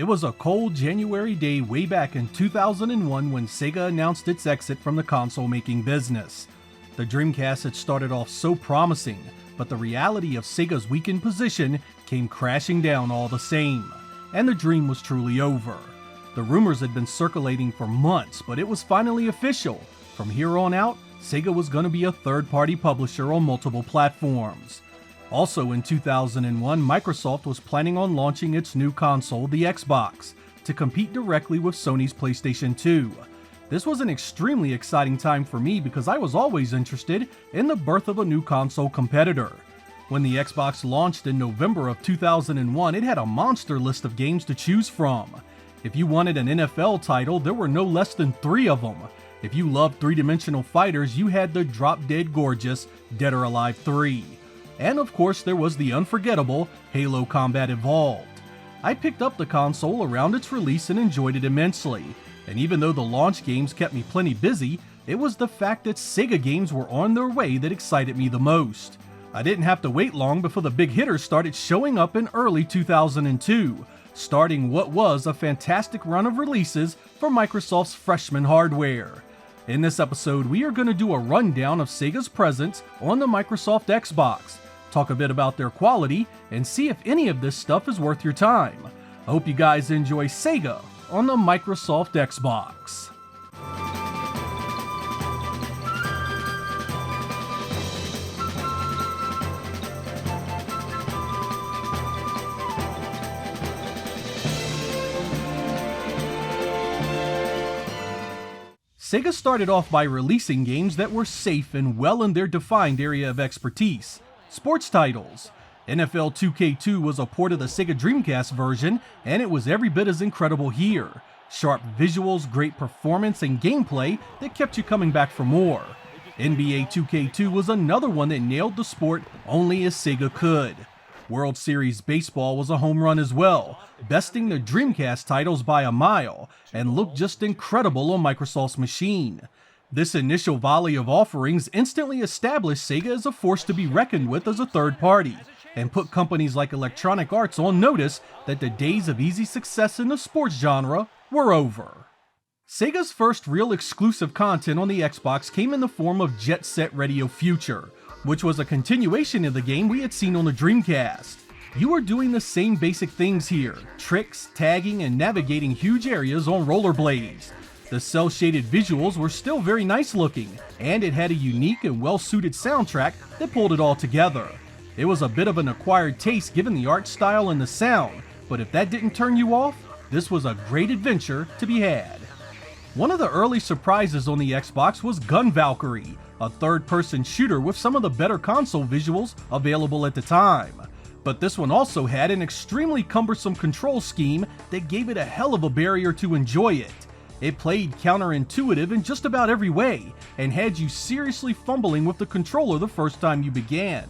It was a cold January day way back in 2001 when Sega announced its exit from the console-making business. The Dreamcast had started off so promising, but the reality of Sega's weakened position came crashing down all the same, and the dream was truly over. The rumors had been circulating for months, but it was finally official. From here on out, Sega was going to be a third-party publisher on multiple platforms. Also in 2001, Microsoft was planning on launching its new console, the Xbox, to compete directly with Sony's PlayStation 2. This was an extremely exciting time for me because I was always interested in the birth of a new console competitor. When the Xbox launched in November of 2001, it had a monster list of games to choose from. If you wanted an NFL title, there were no less than 3 of them. If you loved three-dimensional fighters, you had the drop-dead gorgeous Dead or Alive 3. And of course there was the unforgettable Halo Combat Evolved. I picked up the console around its release and enjoyed it immensely, and even though the launch games kept me plenty busy, it was the fact that Sega games were on their way that excited me the most. I didn't have to wait long before the big hitters started showing up in early 2002, starting what was a fantastic run of releases for Microsoft's freshman hardware. In this episode, we are going to do a rundown of Sega's presence on the Microsoft Xbox, talk a bit about their quality, and see if any of this stuff is worth your time. I hope you guys enjoy Sega on the Microsoft Xbox. Sega started off by releasing games that were safe and well in their defined area of expertise. Sports titles. NFL 2K2 was a port of the Sega Dreamcast version, and it was every bit as incredible here. Sharp visuals, great performance, and gameplay that kept you coming back for more. NBA 2K2 was another one that nailed the sport only as Sega could. World Series Baseball was a home run as well, besting the Dreamcast titles by a mile, and looked just incredible on Microsoft's machine. This initial volley of offerings instantly established Sega as a force to be reckoned with as a third party, and put companies like Electronic Arts on notice that the days of easy success in the sports genre were over. Sega's first real exclusive content on the Xbox came in the form of Jet Set Radio Future, which was a continuation of the game we had seen on the Dreamcast. You were doing the same basic things here, tricks, tagging, and navigating huge areas on rollerblades. The cel-shaded visuals were still very nice looking, and it had a unique and well-suited soundtrack that pulled it all together. It was a bit of an acquired taste given the art style and the sound, but if that didn't turn you off, this was a great adventure to be had. One of the early surprises on the Xbox was Gun Valkyrie, a third-person shooter with some of the better console visuals available at the time. But this one also had an extremely cumbersome control scheme that gave it a hell of a barrier to enjoy it. It played counterintuitive in just about every way, and had you seriously fumbling with the controller the first time you began.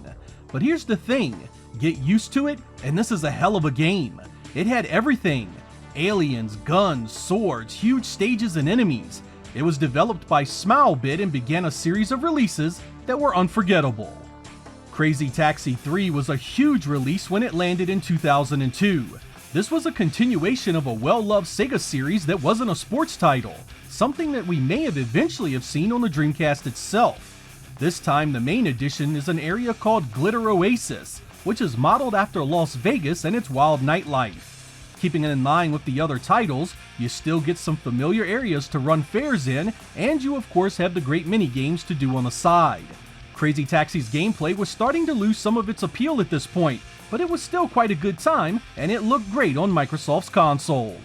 But here's the thing, get used to it, and this is a hell of a game. It had everything. Aliens, guns, swords, huge stages, and enemies. It was developed by Smilebit and began a series of releases that were unforgettable. Crazy Taxi 3 was a huge release when it landed in 2002. This was a continuation of a well-loved Sega series that wasn't a sports title, something that we may have eventually seen on the Dreamcast itself. This time the main edition is an area called Glitter Oasis, which is modeled after Las Vegas and its wild nightlife. Keeping it in line with the other titles, you still get some familiar areas to run fairs in, and you of course have the great mini-games to do on the side. Crazy Taxi's gameplay was starting to lose some of its appeal at this point, but it was still quite a good time, and it looked great on Microsoft's console.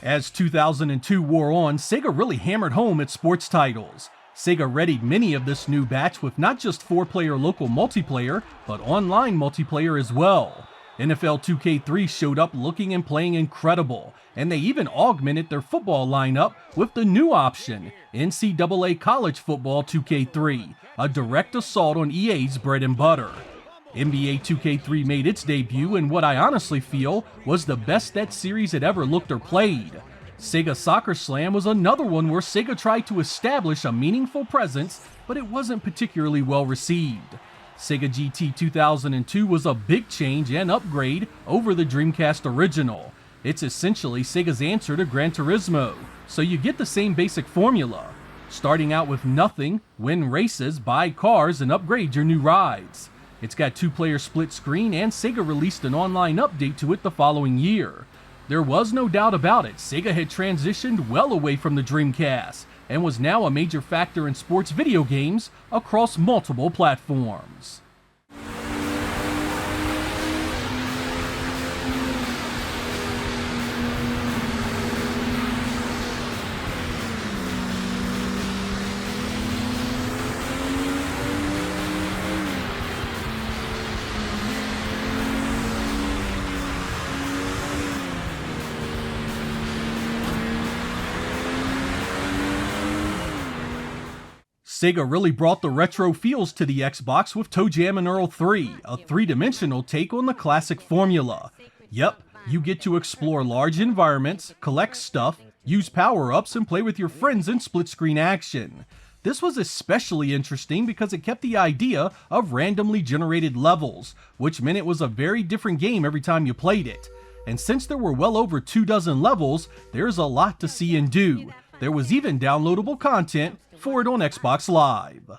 As 2002 wore on, Sega really hammered home its sports titles. Sega readied many of this new batch with not just 4-player local multiplayer, but online multiplayer as well. NFL 2K3 showed up looking and playing incredible, and they even augmented their football lineup with the new option, NCAA College Football 2K3, a direct assault on EA's bread and butter. NBA 2K3 made its debut in what I honestly feel was the best that series had ever looked or played. Sega Soccer Slam was another one where Sega tried to establish a meaningful presence, but it wasn't particularly well received. Sega GT 2002 was a big change and upgrade over the Dreamcast original. It's essentially Sega's answer to Gran Turismo, so you get the same basic formula. Starting out with nothing, win races, buy cars, and upgrade your new rides. It's got 2-player split screen, and Sega released an online update to it the following year. There was no doubt about it, Sega had transitioned well away from the Dreamcast, and was now a major factor in sports video games across multiple platforms. Sega really brought the retro feels to the Xbox with Toe Jam and Earl 3, a 3-dimensional take on the classic formula. Yep, you get to explore large environments, collect stuff, use power-ups, and play with your friends in split-screen action. This was especially interesting because it kept the idea of randomly generated levels, which meant it was a very different game every time you played it. And since there were well over 24 levels, there's a lot to see and do. There was even downloadable content for it on Xbox Live.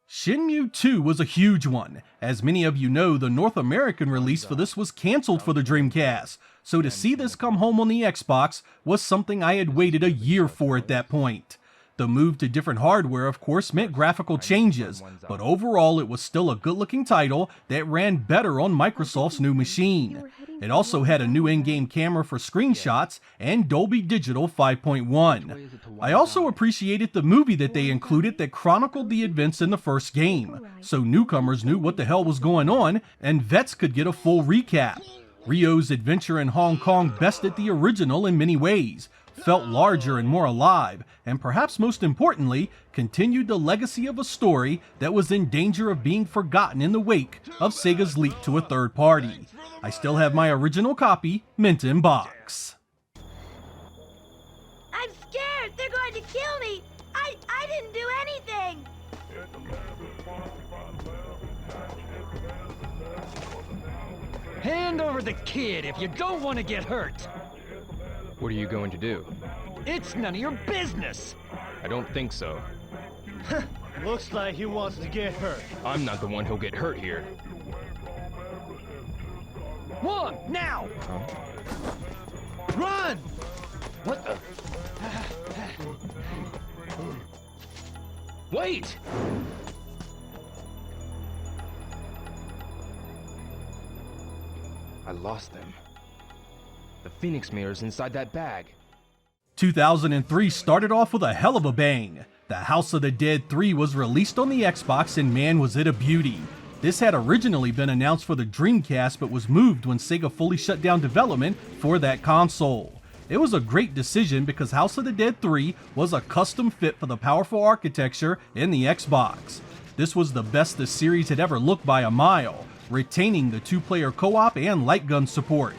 Shenmue 2 was a huge one. As many of you know, the North American release for this was cancelled for the Dreamcast, so to see this come home on the Xbox was something I had waited a year for at that point. The move to different hardware, of course, meant graphical changes, but overall it was still a good-looking title that ran better on Microsoft's new machine. It also had a new in-game camera for screenshots and Dolby Digital 5.1. I also appreciated the movie that they included that chronicled the events in the first game, so newcomers knew what the hell was going on, and vets could get a full recap. Ryo's adventure in Hong Kong bested the original in many ways, felt larger and more alive, and perhaps most importantly, continued the legacy of a story that was in danger of being forgotten in the wake of Sega's leap to a third party. I still have my original copy, mint in box. I'm scared! They're going to kill me! I didn't do anything! Hand over the kid if you don't want to get hurt! What are you going to do? It's none of your business! I don't think so. Looks like he wants to get hurt. I'm not the one who'll get hurt here. One, now! Huh? Run! What the? Wait! I lost them. The Phoenix mirror's inside that bag. 2003 started off with a hell of a bang. The House of the Dead 3 was released on the Xbox, and man was it a beauty. This had originally been announced for the Dreamcast but was moved when Sega fully shut down development for that console. It was a great decision because House of the Dead 3 was a custom fit for the powerful architecture in the Xbox. This was the best the series had ever looked by a mile, retaining the 2-player co-op and light gun support.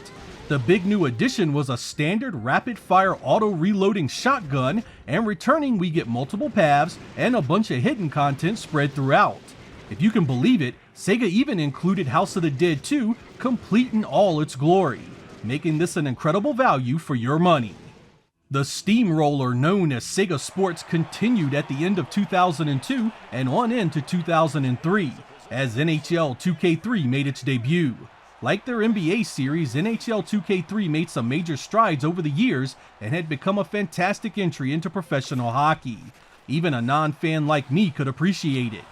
The big new addition was a standard rapid-fire auto-reloading shotgun, and returning we get multiple paths and a bunch of hidden content spread throughout. If you can believe it, Sega even included House of the Dead 2 complete in all its glory, making this an incredible value for your money. The steamroller known as Sega Sports continued at the end of 2002 and on into 2003, as NHL 2K3 made its debut. Like their NBA series, NHL 2K3 made some major strides over the years and had become a fantastic entry into professional hockey. Even a non-fan like me could appreciate it.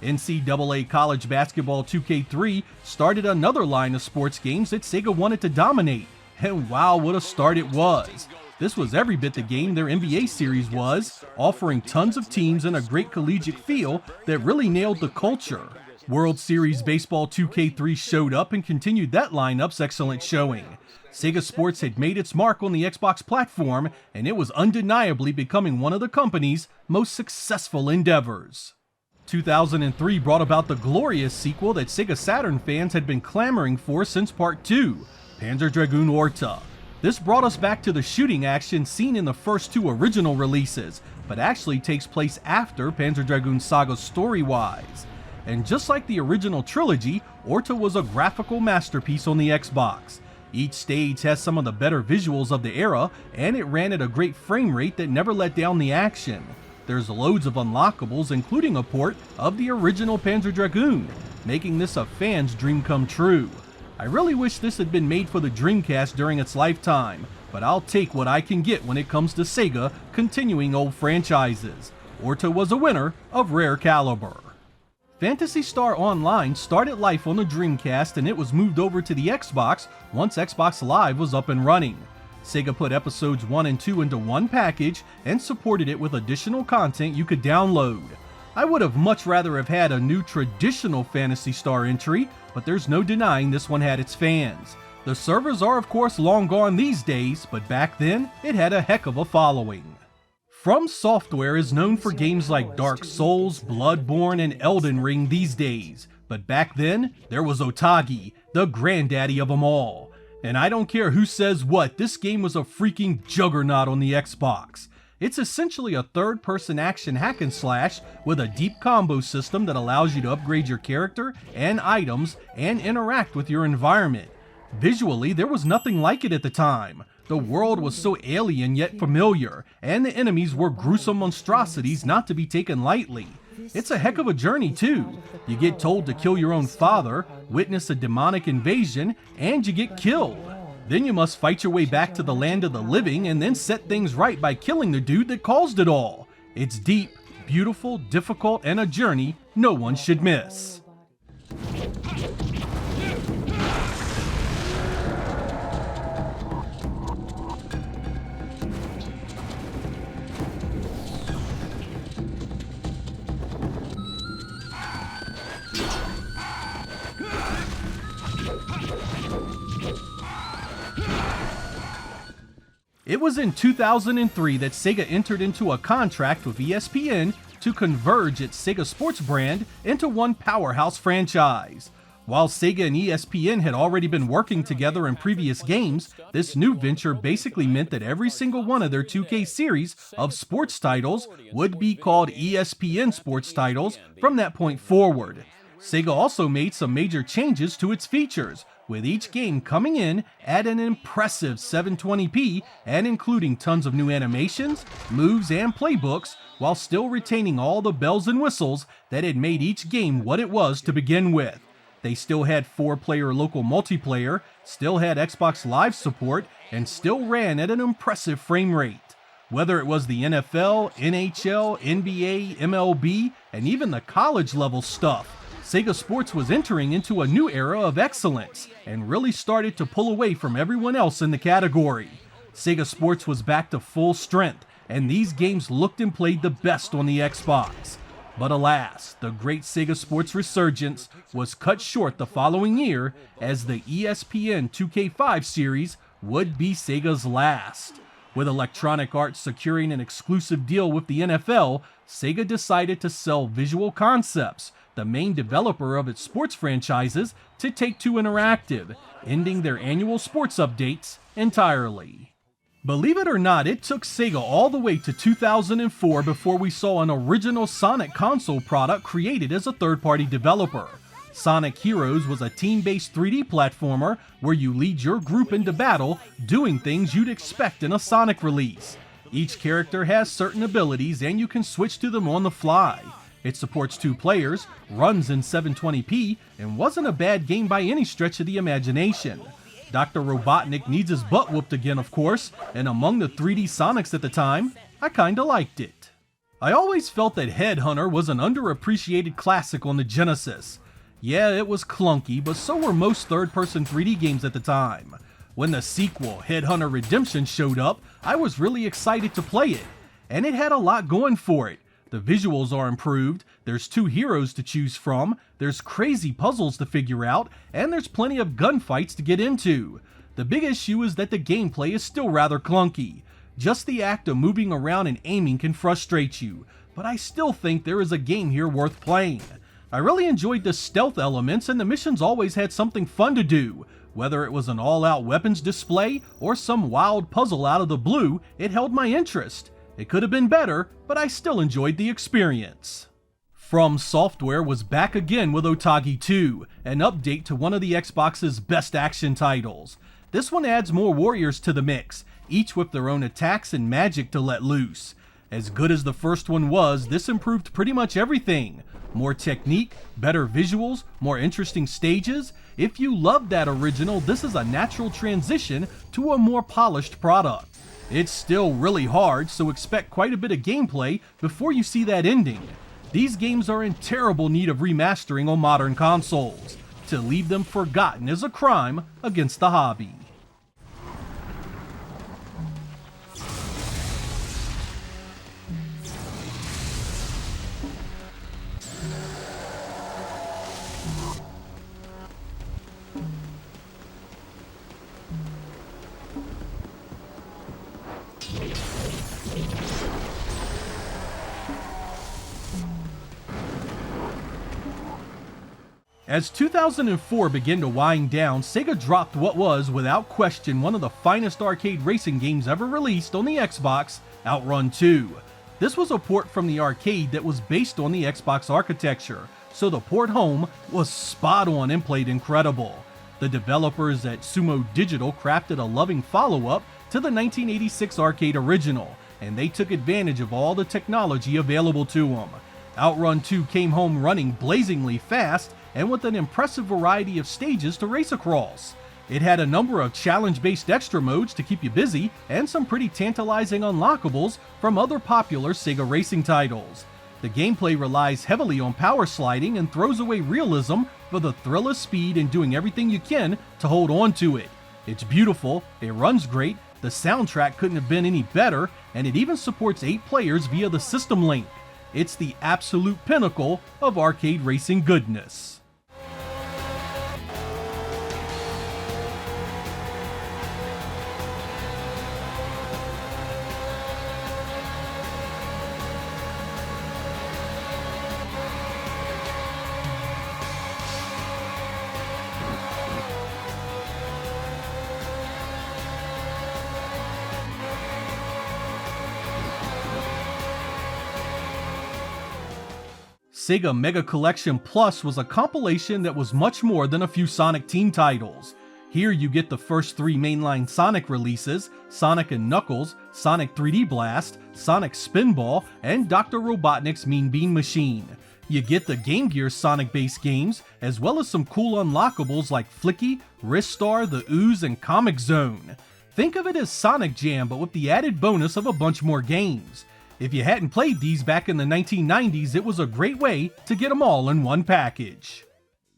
NCAA College Basketball 2K3 started another line of sports games that Sega wanted to dominate, and wow, what a start it was. This was every bit the game their NBA series was, offering tons of teams and a great collegiate feel that really nailed the culture. World Series Baseball 2K3 showed up and continued that lineup's excellent showing. Sega Sports had made its mark on the Xbox platform, and it was undeniably becoming one of the company's most successful endeavors. 2003 brought about the glorious sequel that Sega Saturn fans had been clamoring for since Part 2, Panzer Dragoon Orta. This brought us back to the shooting action seen in the first 2 original releases, but actually takes place after Panzer Dragoon Saga story-wise. And just like the original trilogy, Orta was a graphical masterpiece on the Xbox. Each stage has some of the better visuals of the era, and it ran at a great frame rate that never let down the action. There's loads of unlockables, including a port of the original Panzer Dragoon, making this a fan's dream come true. I really wish this had been made for the Dreamcast during its lifetime, but I'll take what I can get when it comes to Sega continuing old franchises. Orta was a winner of rare caliber. Phantasy Star Online started life on the Dreamcast, and it was moved over to the Xbox once Xbox Live was up and running. Sega put episodes 1 and 2 into one package and supported it with additional content you could download. I would have much rather have had a new traditional Phantasy Star entry, but there's no denying this one had its fans. The servers are of course long gone these days, but back then it had a heck of a following. From Software is known for games like Dark Souls, Bloodborne, and Elden Ring these days, but back then there was Otage, the granddaddy of them all. And I don't care who says what, this game was a freaking juggernaut on the Xbox. It's essentially a third-person action hack and slash with a deep combo system that allows you to upgrade your character and items and interact with your environment. Visually, there was nothing like it at the time. The world was so alien yet familiar, and the enemies were gruesome monstrosities not to be taken lightly. It's a heck of a journey too. You get told to kill your own father, witness a demonic invasion, and you get killed. Then you must fight your way back to the land of the living and then set things right by killing the dude that caused it all. It's deep, beautiful, difficult, and a journey no one should miss. It was in 2003 that Sega entered into a contract with ESPN to converge its Sega Sports brand into one powerhouse franchise. While Sega and ESPN had already been working together in previous games, this new venture basically meant that every single one of their 2K series of sports titles would be called ESPN sports titles from that point forward. Sega also made some major changes to its features, with each game coming in at an impressive 720p and including tons of new animations, moves, and playbooks, while still retaining all the bells and whistles that had made each game what it was to begin with. They still had 4-player local multiplayer, still had Xbox Live support, and still ran at an impressive frame rate. Whether it was the NFL, NHL, NBA, MLB, and even the college level stuff, Sega Sports was entering into a new era of excellence and really started to pull away from everyone else in the category. Sega Sports was back to full strength, and these games looked and played the best on the Xbox. But alas, the great Sega Sports resurgence was cut short the following year, as the ESPN 2K5 series would be Sega's last. With Electronic Arts securing an exclusive deal with the NFL, Sega decided to sell Visual Concepts, the main developer of its sports franchises, to Take-Two Interactive, ending their annual sports updates entirely. Believe it or not, it took Sega all the way to 2004 before we saw an original Sonic console product created as a third-party developer. Sonic Heroes was a team-based 3D platformer where you lead your group into battle, doing things you'd expect in a Sonic release. Each character has certain abilities and you can switch to them on the fly. It supports 2 players, runs in 720p, and wasn't a bad game by any stretch of the imagination. Dr. Robotnik needs his butt whooped again, of course, and among the 3D Sonics at the time, I kinda liked it. I always felt that Headhunter was an underappreciated classic on the Genesis. Yeah, it was clunky, but so were most third-person 3D games at the time. When the sequel, Headhunter Redemption, showed up, I was really excited to play it, and it had a lot going for it. The visuals are improved, there's 2 heroes to choose from, there's crazy puzzles to figure out, and there's plenty of gunfights to get into. The big issue is that the gameplay is still rather clunky. Just the act of moving around and aiming can frustrate you, but I still think there is a game here worth playing. I really enjoyed the stealth elements, and the missions always had something fun to do. Whether it was an all-out weapons display or some wild puzzle out of the blue, it held my interest. It could have been better, but I still enjoyed the experience. From Software was back again with Otage 2, an update to one of the Xbox's best action titles. This one adds more warriors to the mix, each with their own attacks and magic to let loose. As good as the first one was, this improved pretty much everything. More technique, better visuals, more interesting stages. If you loved that original, this is a natural transition to a more polished product. It's still really hard, so expect quite a bit of gameplay before you see that ending. These games are in terrible need of remastering on modern consoles. To leave them forgotten is a crime against the hobby. As 2004 began to wind down, Sega dropped what was, without question, one of the finest arcade racing games ever released on the Xbox, Outrun 2. This was a port from the arcade that was based on the Xbox architecture, so the port home was spot on and played incredible. The developers at Sumo Digital crafted a loving follow-up to the 1986 arcade original, and they took advantage of all the technology available to them. Outrun 2 came home running blazingly fast and with an impressive variety of stages to race across. It had a number of challenge-based extra modes to keep you busy and some pretty tantalizing unlockables from other popular Sega racing titles. The gameplay relies heavily on power sliding and throws away realism for the thrill of speed and doing everything you can to hold on to it. It's beautiful, it runs great, the soundtrack couldn't have been any better, and it even supports 8 players via the system link. It's the absolute pinnacle of arcade racing goodness. Sega Mega Collection Plus was a compilation that was much more than a few Sonic Team titles. Here you get the first 3 mainline Sonic releases, Sonic & Knuckles, Sonic 3D Blast, Sonic Spinball, and Dr. Robotnik's Mean Bean Machine. You get the Game Gear Sonic-based games, as well as some cool unlockables like Flicky, Ristar, The Ooze, and Comic Zone. Think of it as Sonic Jam, but with the added bonus of a bunch more games. If you hadn't played these back in the 1990s, it was a great way to get them all in one package.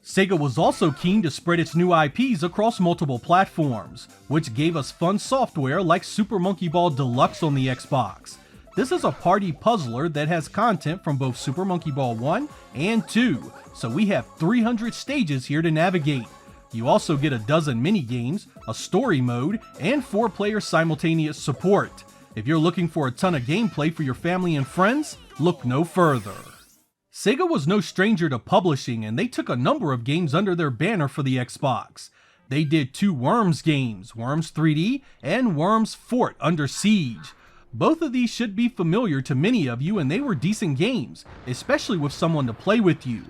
Sega was also keen to spread its new IPs across multiple platforms, which gave us fun software like Super Monkey Ball Deluxe on the Xbox. This is a party puzzler that has content from both Super Monkey Ball 1 and 2, so we have 300 stages here to navigate. You also get a dozen mini-games, a story mode, and 4-player simultaneous support. If you're looking for a ton of gameplay for your family and friends, look no further. Sega was no stranger to publishing, and they took a number of games under their banner for the Xbox. They did 2 Worms games, Worms 3D and Worms Fort Under Siege. Both of these should be familiar to many of you, and they were decent games, especially with someone to play with you.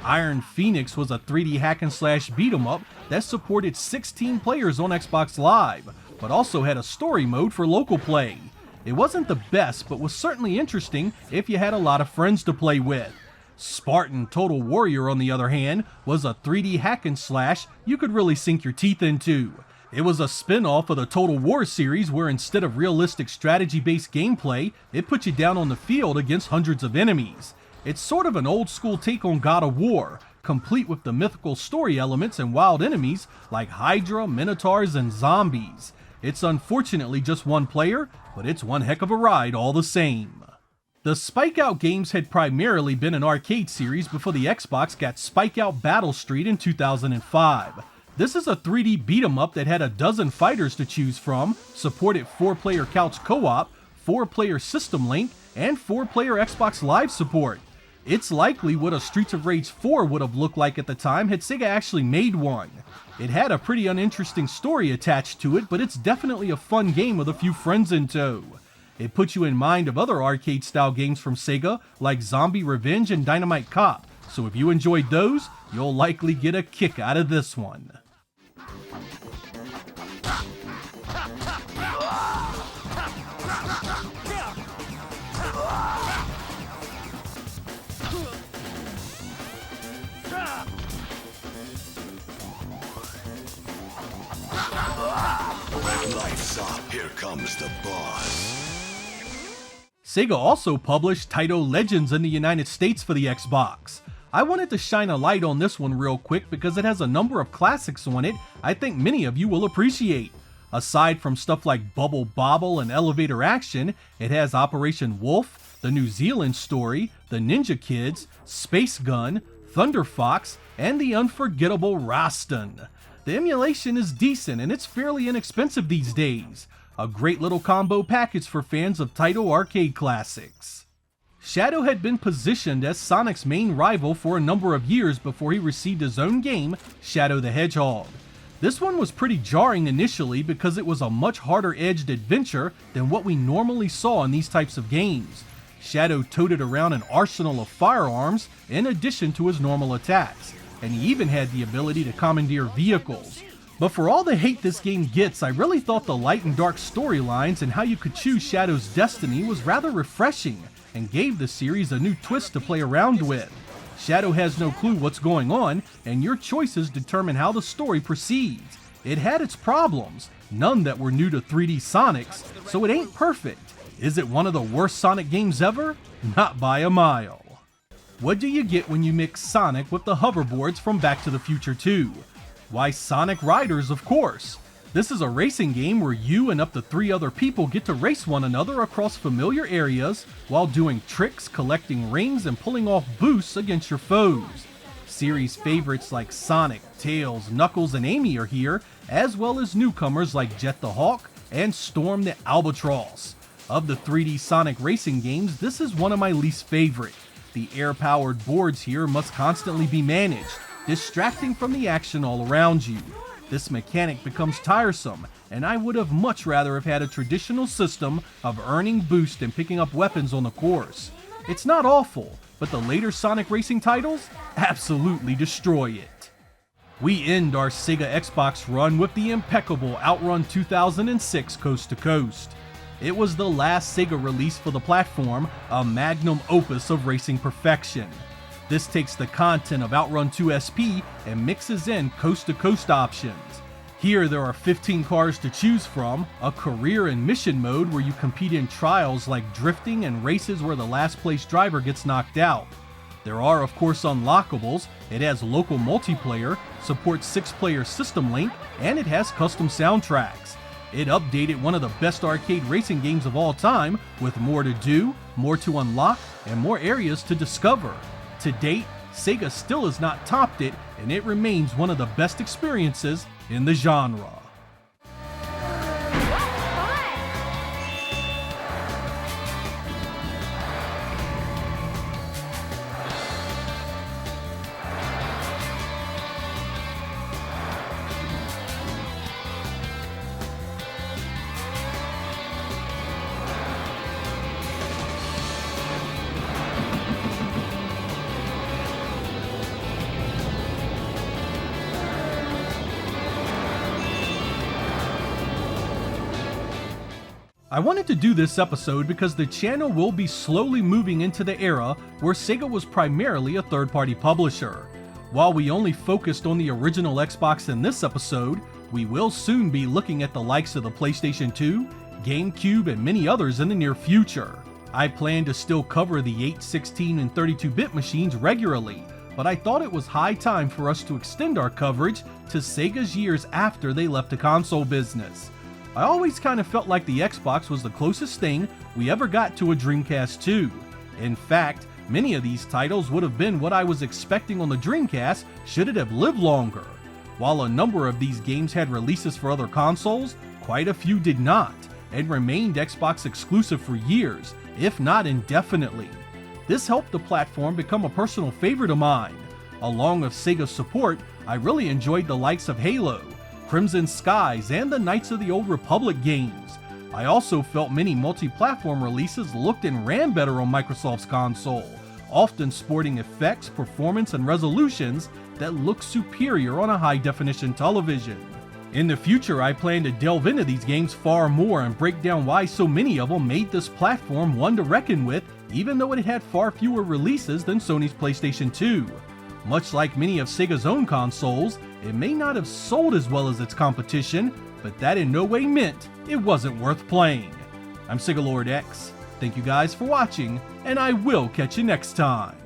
Iron Phoenix was a 3D hack-and-slash beat-em-up that supported 16 players on Xbox Live, but also had a story mode for local play. It wasn't the best, but was certainly interesting if you had a lot of friends to play with. Spartan Total Warrior, on the other hand, was a 3D hack-and-slash you could really sink your teeth into. It was a spin-off of the Total War series where instead of realistic strategy-based gameplay, it put you down on the field against hundreds of enemies. It's sort of an old-school take on God of War, complete with the mythical story elements and wild enemies like Hydra, Minotaurs, and zombies. It's unfortunately just one player, but it's one heck of a ride all the same. The Spike Out games had primarily been an arcade series before the Xbox got Spike Out Battle Street in 2005. This is a 3D beat-em-up that had a dozen fighters to choose from, supported 4-player couch co-op, 4-player system link, and 4-player Xbox Live support. It's likely what a Streets of Rage 4 would have looked like at the time had Sega actually made one. It had a pretty uninteresting story attached to it, but it's definitely a fun game with a few friends in tow. It puts you in mind of other arcade-style games from Sega, like Zombie Revenge and Dynamite Cop, so if you enjoyed those, you'll likely get a kick out of this one. Lights up, here comes the boss. Sega also published Taito Legends in the United States for the Xbox. I wanted to shine a light on this one real quick because it has a number of classics on it I think many of you will appreciate. Aside from stuff like Bubble Bobble and Elevator Action, it has Operation Wolf, the New Zealand Story, the Ninja Kids, Space Gun, Thunder Fox, and the unforgettable Rastan. The emulation is decent and it's fairly inexpensive these days. A great little combo package for fans of Taito arcade classics. Shadow had been positioned as Sonic's main rival for a number of years before he received his own game, Shadow the Hedgehog. This one was pretty jarring initially because it was a much harder-edged adventure than what we normally saw in these types of games. Shadow toted around an arsenal of firearms in addition to his normal attacks, and he even had the ability to commandeer vehicles. But for all the hate this game gets, I really thought the light and dark storylines and how you could choose Shadow's destiny was rather refreshing and gave the series a new twist to play around with. Shadow has no clue what's going on, and your choices determine how the story proceeds. It had its problems, none that were new to 3D Sonics, so it ain't perfect. Is it one of the worst Sonic games ever? Not by a mile. What do you get when you mix Sonic with the hoverboards from Back to the Future 2? Why, Sonic Riders, of course. This is a racing game where you and up to 3 other people get to race one another across familiar areas while doing tricks, collecting rings, and pulling off boosts against your foes. Series favorites like Sonic, Tails, Knuckles, and Amy are here, as well as newcomers like Jet the Hawk and Storm the Albatross. Of the 3D Sonic racing games, this is one of my least favorite. The air-powered boards here must constantly be managed, distracting from the action all around you. This mechanic becomes tiresome, and I would have much rather have had a traditional system of earning boost and picking up weapons on the course. It's not awful, but the later Sonic racing titles absolutely destroy it. We end our Sega Xbox run with the impeccable Outrun 2006 Coast to Coast. It was the last Sega release for the platform, a magnum opus of racing perfection. This takes the content of Outrun 2 SP and mixes in coast-to-coast options. Here there are 15 cars to choose from, a career and mission mode where you compete in trials like drifting and races where the last place driver gets knocked out. There are of course unlockables, it has local multiplayer, supports 6-player system link, and it has custom soundtracks. It updated one of the best arcade racing games of all time with more to do, more to unlock, and more areas to discover. To date, Sega still has not topped it, and it remains one of the best experiences in the genre. I wanted to do this episode because the channel will be slowly moving into the era where Sega was primarily a third-party publisher. While we only focused on the original Xbox in this episode, we will soon be looking at the likes of the PlayStation 2, GameCube, and many others in the near future. I plan to still cover the 8, 16, and 32-bit machines regularly, but I thought it was high time for us to extend our coverage to Sega's years after they left the console business. I always kind of felt like the Xbox was the closest thing we ever got to a Dreamcast 2. In fact, many of these titles would have been what I was expecting on the Dreamcast should it have lived longer. While a number of these games had releases for other consoles, quite a few did not, and remained Xbox exclusive for years, if not indefinitely. This helped the platform become a personal favorite of mine. Along with Sega's support, I really enjoyed the likes of Halo, Crimson Skies, and the Knights of the Old Republic games. I also felt many multi-platform releases looked and ran better on Microsoft's console, often sporting effects, performance, and resolutions that look superior on a high-definition television. In the future, I plan to delve into these games far more and break down why so many of them made this platform one to reckon with, even though it had far fewer releases than Sony's PlayStation 2. Much like many of Sega's own consoles, it may not have sold as well as its competition, but that in no way meant it wasn't worth playing. I'm Sega Lord X. Thank you guys for watching, and I will catch you next time.